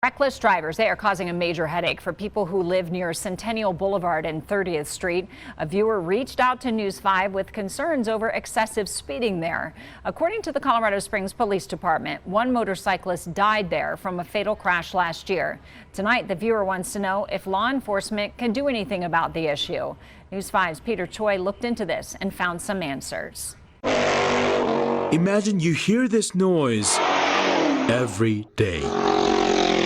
Reckless drivers, they are causing a major headache for people who live near Centennial Boulevard and 30th Street. A viewer reached out to News 5 with concerns over excessive speeding there. According to the Colorado Springs Police Department, one motorcyclist died there from a fatal crash last year. Tonight, the viewer wants to know if law enforcement can do anything about the issue. News 5's Peter Choi looked into this and found some answers. Imagine you hear this noise every day.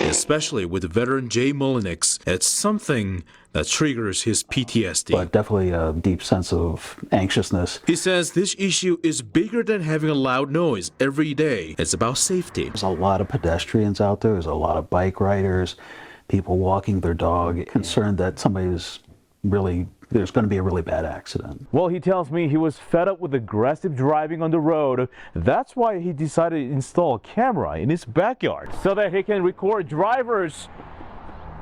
Especially with veteran Jay Mullenix, it's something that triggers his PTSD. But definitely a deep sense of anxiousness. He says this issue is bigger than having a loud noise every day. It's about safety. There's a lot of pedestrians out there. There's a lot of bike riders, people walking their dog, concerned that there's going to be a really bad accident. Well, he tells me he was fed up with aggressive driving on the road. That's why he decided to install a camera in his backyard so that he can record drivers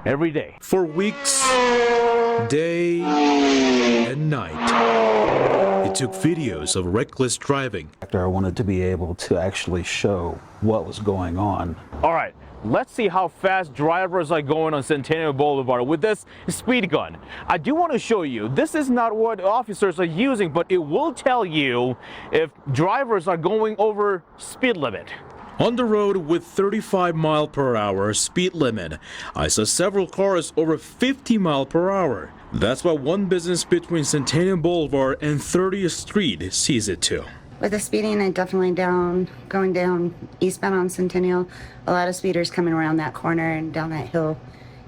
every day. For weeks, day and night, he took videos of reckless driving. I wanted to be able to actually show what was going on. All right. Let's see how fast drivers are going on Centennial Boulevard with this speed gun. I do want to show you, this is not what officers are using, but it will tell you if drivers are going over speed limit. On the road with 35 mile per hour speed limit, I saw several cars over 50 mile per hour. That's what one business between Centennial Boulevard and 30th Street sees it too. With the speeding, and definitely going down eastbound on Centennial, a lot of speeders coming around that corner and down that hill.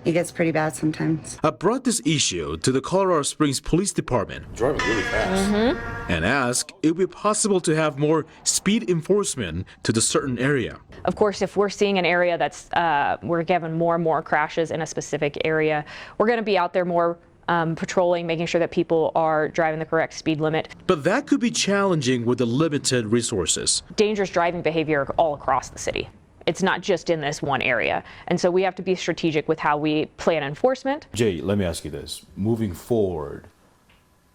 It gets pretty bad sometimes. I brought this issue to the Colorado Springs Police Department. Driving really fast. And asked if it would be possible to have more speed enforcement to the certain area. Of course, if we're seeing an area that's, we're getting more and more crashes in a specific area, we're going to be out there more patrolling, making sure that people are driving the correct speed limit. But that could be challenging with the limited resources. Dangerous driving behavior all across the city. It's not just in this one area. And so we have to be strategic with how we plan enforcement. Jay, let me ask you this. Moving forward,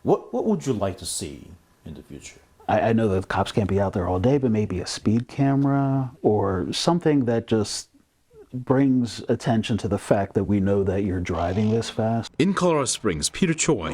what would you like to see in the future? I know that the cops can't be out there all day, but maybe a speed camera or something that just brings attention to the fact that we know that you're driving this fast. In Colorado Springs, Peter Choi,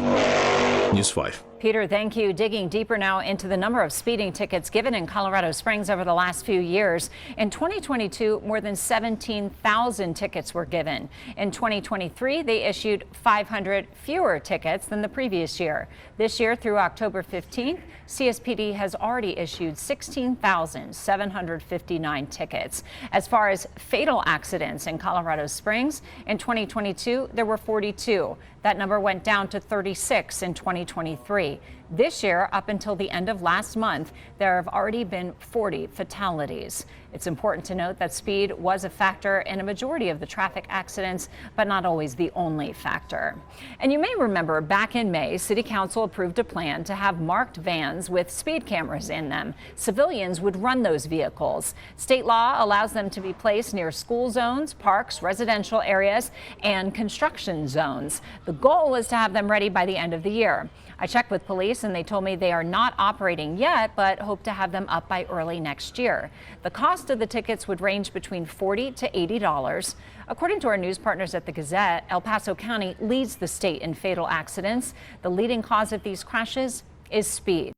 News 5. Peter, thank you. Digging deeper now into the number of speeding tickets given in Colorado Springs over the last few years. In 2022, more than 17,000 tickets were given. In 2023, they issued 500 fewer tickets than the previous year. This year, through October 15th, CSPD has already issued 16,759 tickets. As far as fatal accidents in Colorado Springs, in 2022, there were 42. That number went down to 36 in 2023. This year, up until the end of last month, there have already been 40 fatalities. It's important to note that speed was a factor in a majority of the traffic accidents, but not always the only factor. And you may remember back in May, City Council approved a plan to have marked vans with speed cameras in them. Civilians would run those vehicles. State law allows them to be placed near school zones, parks, residential areas, and construction zones. The goal is to have them ready by the end of the year. I checked with police and they told me they are not operating yet, but hope to have them up by early next year. The cost of the tickets would range between $40 to $80. According to our news partners at the Gazette, El Paso County leads the state in fatal accidents. The leading cause of these crashes is speed.